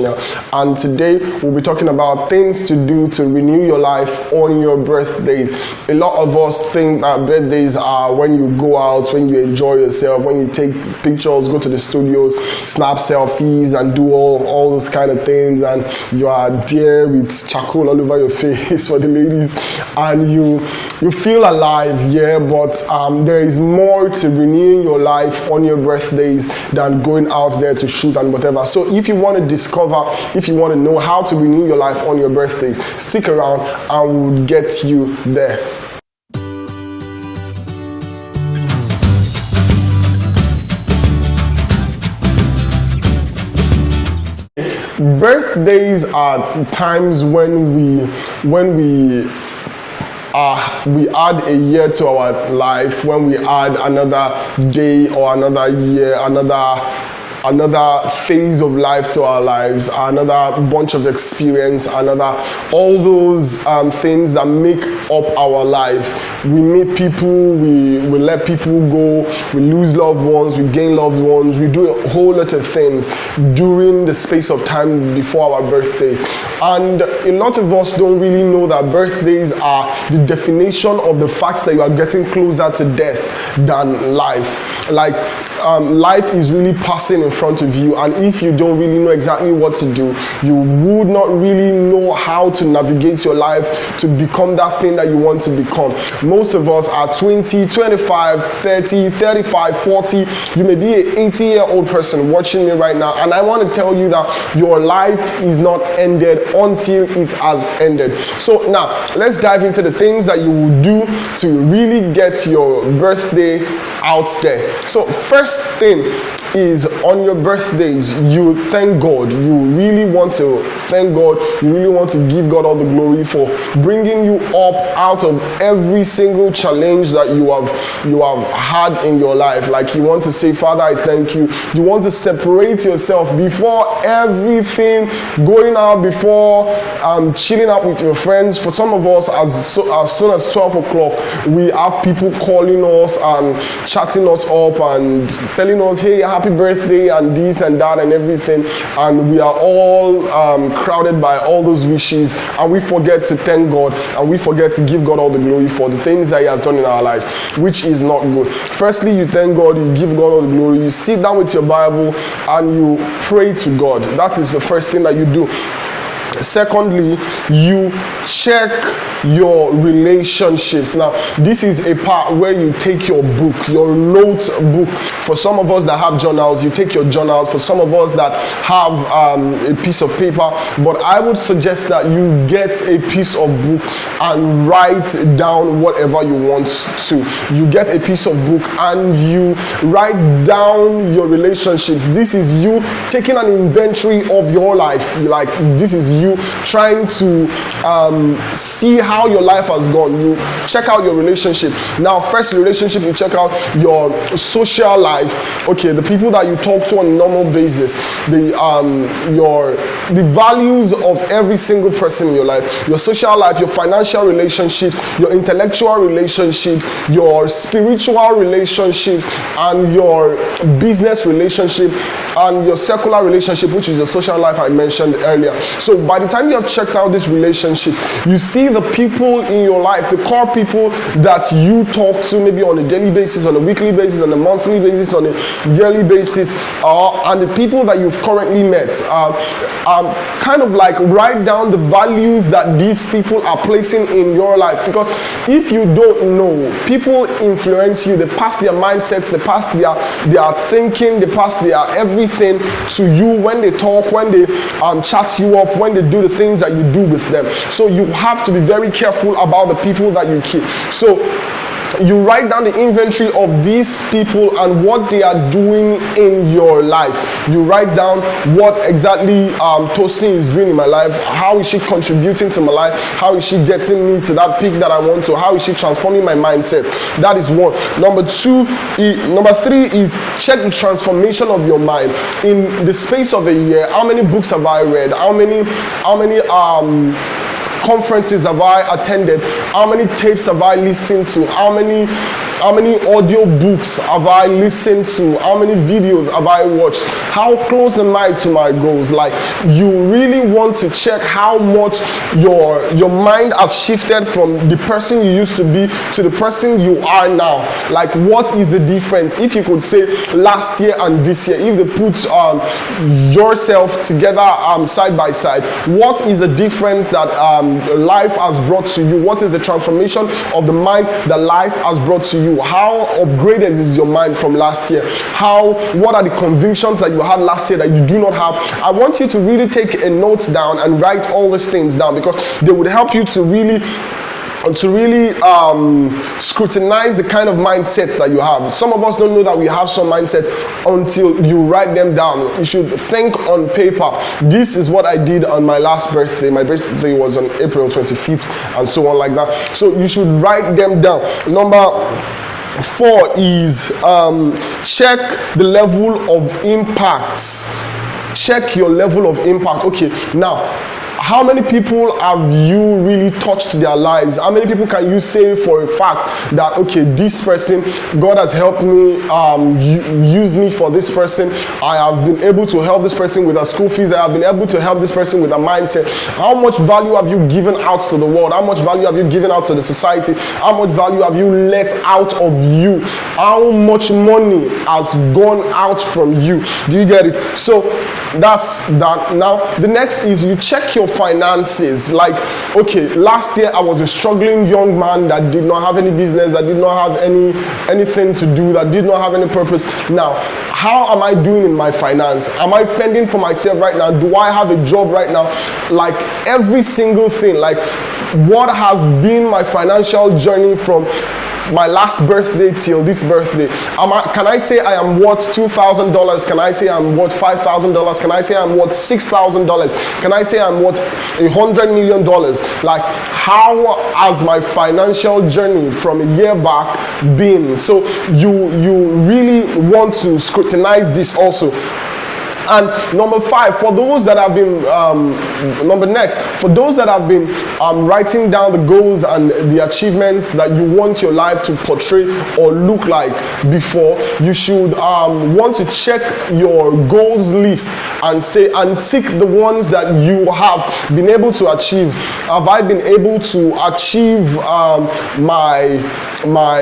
Channel, and today we'll be talking about things to do to renew your life on your birthdays. A lot of us think that birthdays are when you go out, when you enjoy yourself, when you take pictures, go to the studios, snap selfies, and do all those kind of things, and you are there with charcoal all over your face for the ladies, and you feel alive, yeah. But there is more to renewing your life on your birthdays than going out there to shoot and whatever. So if you want to discover, if you want to know how to renew your life on your birthdays, stick around and we'll get you there. Birthdays are times when we add a year to our life, when we add another day or another year, another phase of life to our lives, another bunch of experience, all those things that make up our life. We meet people, we let people go, we lose loved ones, we gain loved ones, we do a whole lot of things during the space of time before our birthdays. And a lot of us don't really know that birthdays are the definition of the fact that you are getting closer to death than life. Life is really passing in front of you, and if you don't really know exactly what to do, you would not really know how to navigate your life to become that thing that you want to become. Most of us are 20, 25, 30, 35, 40. You may be an 80-year-old person watching me right now, and I want to tell you that your life is not ended until it has ended. So now, let's dive into the things that you will do to really get your birthday out there. So first thing is, on your birthdays, you thank God. You really want to thank God. You really want to give God all the glory for bringing you up out of every single challenge that you have had in your life. Like, you want to say, Father, I thank you. You want to separate yourself before everything, going out, before chilling out with your friends. For some of us, as soon as 12 o'clock, we have people calling us and chatting us up and telling us, hey, happy birthday and this and that and everything, and we are all crowded by all those wishes, and we forget to thank God, and we forget to give God all the glory for the things that He has done in our lives, which is not good. Firstly, you thank God, you give God all the glory, you sit down with your Bible and you pray to God. That is the first thing that you do. Secondly, you check your relationships. Now, this is a part where you take your book, your notebook. For some of us that have journals, you take your journals. For some of us that have a piece of paper, but I would suggest that you get a piece of book and write down whatever you want to. You get a piece of book and you write down your relationships. This is you taking an inventory of your life. Like, this is you trying to see how your life has gone. You check out your relationship. Now, first relationship, you check out your social life. Okay, the people that you talk to on a normal basis, the values of every single person in your life, your social life, your financial relationship, your intellectual relationship, your spiritual relationship, and your business relationship, and your secular relationship, which is your social life I mentioned earlier. So by the time you have checked out this relationship, you see the people in your life, the core people that you talk to maybe on a daily basis, on a weekly basis, on a monthly basis, on a yearly basis, and the people that you've currently met. Kind of like write down the values that these people are placing in your life, because if you don't know, people influence you. They pass their mindsets, they pass their thinking, they pass their everything to you when they talk, when they chat you up, when they do the things that you do with them. So you have to be very careful about the people that you keep. So you write down the inventory of these people and what they are doing in your life. You write down what exactly Tosin is doing in my life. How is she contributing to my life? How is she getting me to that peak that I want to? How is she transforming my mindset? That is one. Number three is check the transformation of your mind. In the space of a year, how many books have I read? How many conferences have I attended? How many tapes have I listened to? How many audio books have I listened to? How many videos have I watched? How close am I to my goals? Like, you really want to check how much your mind has shifted from the person you used to be to the person you are now. Like, what is the difference? If you could say last year and this year, if they put yourself together side by side, what is the difference that life has brought to you? What is the transformation of the mind that life has brought to you? How upgraded is your mind from last year? What are the convictions that you had last year that you do not have? I want you to really take a note down and write all these things down, because they would help you to really scrutinize the kind of mindsets that you have. Some of us don't know that we have some mindsets until you write them down. You should think on paper. This is what I did on my last birthday. My birthday was on April 25th and so on like that. So you should write them down. Number 4 is check the level of impact. Check your level of impact. Okay, now, how many people have you really touched their lives? How many people can you say for a fact that, okay, this person, God has helped me, used me for this person. I have been able to help this person with their school fees. I have been able to help this person with a mindset. How much value have you given out to the world? How much value have you given out to the society? How much value have you let out of you? How much money has gone out from you? Do you get it? So that's that. Now, the next is you check your finances. Like, okay, last year I was a struggling young man that did not have any business, that did not have anything to do, that did not have any purpose. Now, how am I doing in my finance? Am I fending for myself right now? Do I have a job right now? Like, every single thing, like, what has been my financial journey from my last birthday till this birthday? Can I say I am worth $2,000? Can I say I'm worth $5,000? Can I say I'm worth $6,000? Can I say I'm worth $100 million? Like, how has my financial journey from a year back been? So you really want to scrutinize this also. And number 5, for those that have been for those that have been writing down the goals and the achievements that you want your life to portray or look like before, you should want to check your goals list and tick the ones that you have been able to achieve. Have I been able to achieve my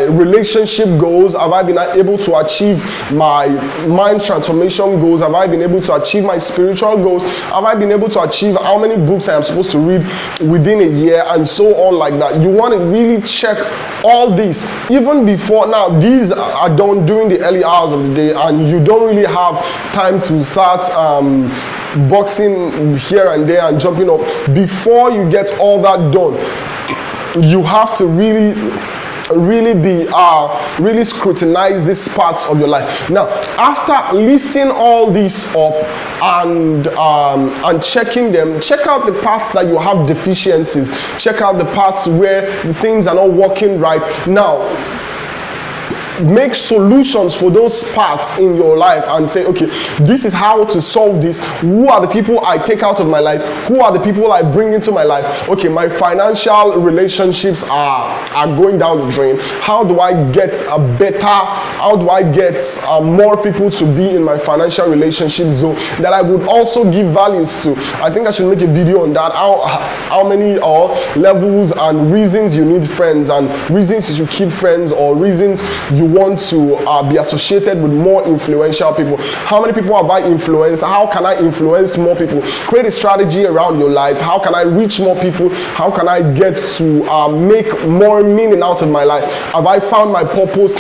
relationship goals? Have I been able to achieve my mind transformation goals? Have I been able to achieve my spiritual goals? Have I been able to achieve how many books I am supposed to read within a year, and so on like that? You want to really check all this even before. Now, these are done during the early hours of the day, and you don't really have time to start boxing here and there and jumping up. Before you get all that done, you have to really scrutinize these parts of your life. Now, after listing all these up and checking them, check out the parts that you have deficiencies. Check out the parts where the things are not working right. Now, make solutions for those parts in your life and say, okay, this is how to solve this. Who are the people I take out of my life? Who are the people I bring into my life? Okay, my financial relationships are going down the drain. How do I get more people to be in my financial relationship zone that I would also give values to? I think I should make a video on that. How many levels and reasons you need friends, and reasons you should keep friends, or reasons you want to be associated with more influential people. How many people have I influenced? How can I influence more people? Create a strategy around your life. How can I reach more people? How can I get to make more meaning out of my life? Have I found my purpose?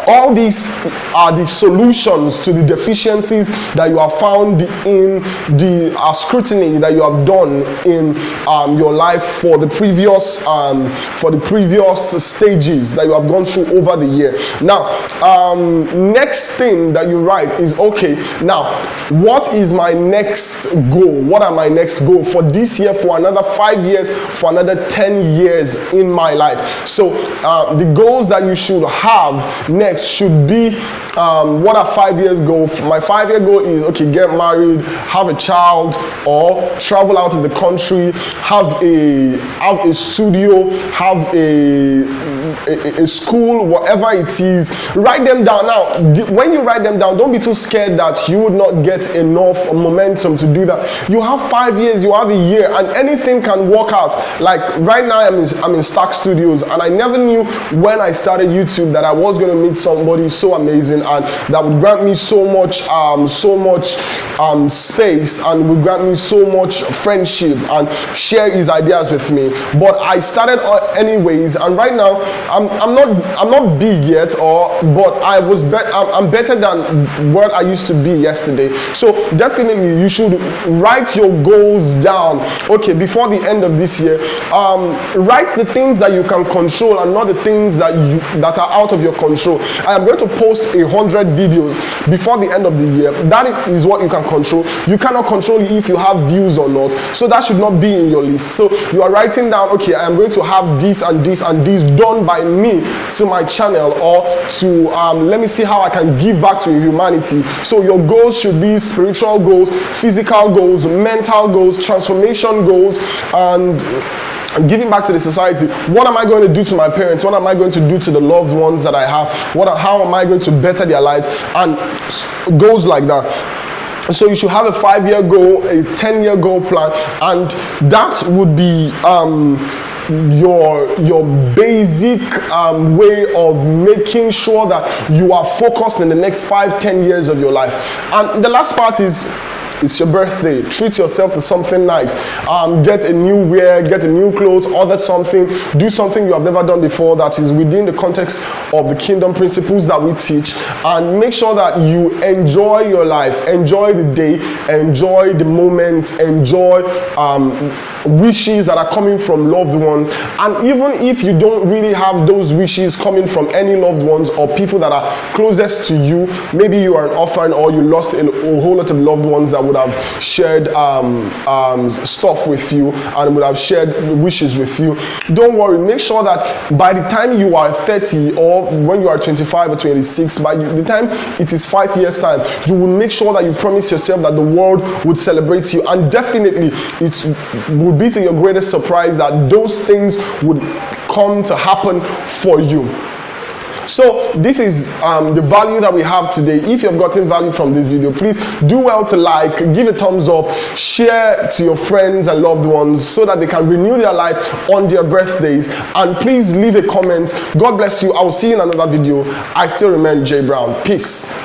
All these are the solutions to the deficiencies that you have found in the scrutiny that you have done in your life for the previous stages that you have gone through over the year. Now, next thing that you write is, okay, now what is my next goal? What are my next goal for this year, for another 5 years, for another 10 years in my life? So the goals that you should have next next should be what are 5 years goal? My 5-year goal is, okay, get married, have a child, or travel out of the country, have a studio, have a school, whatever it is. Write them down. Now, when you write them down, don't be too scared that you would not get enough momentum to do that. You have 5 years, you have a year, and anything can work out. Like right now, I'm in Stark Studios, and I never knew when I started YouTube that I was going to meet somebody so amazing and that would grant me so much space and would grant me so much friendship and share his ideas with me. But I started anyways, and right now I'm not big yet, but I'm better than what I used to be yesterday. So definitely you should write your goals down. Okay, before the end of this year, write the things that you can control and not the things that are out of your control. I am going to post 100 videos before the end of the year. That is what you can control. You cannot control if you have views or not, so that should not be in your list. So you are writing down, okay, I am going to have this and this and this done by me to my channel, or to let me see how I can give back to humanity. So your goals should be spiritual goals, physical goals, mental goals, transformation goals, and giving back to the society. What am I going to do to my parents? What am I going to do to the loved ones that I have? How am I going to better their lives? And goals like that. So you should have a 5-year goal, a 10-year goal plan, and that would be your basic way of making sure that you are focused in the next 5-10 years of your life. And the last part is, it's your birthday. Treat yourself to something nice. Get a new wear, get a new clothes, order something, do something you have never done before that is within the context of the kingdom principles that we teach, and make sure that you enjoy your life, enjoy the day, enjoy the moments, enjoy wishes that are coming from loved ones. And even if you don't really have those wishes coming from any loved ones or people that are closest to you, maybe you are an orphan or you lost a whole lot of loved ones that would have shared stuff with you and would have shared wishes with you. Don't worry, make sure that by the time you are 30 or when you are 25 or 26, by the time it is 5 years time, you will make sure that you promise yourself that the world would celebrate you, and definitely it would be to your greatest surprise that those things would come to happen for you. So this is the value that we have today. If you've gotten value from this video, please do well to like, give a thumbs up, share to your friends and loved ones so that they can renew their life on their birthdays, and please leave a comment. God bless you. I will see you in another video. I still remain Jay Brown. Peace.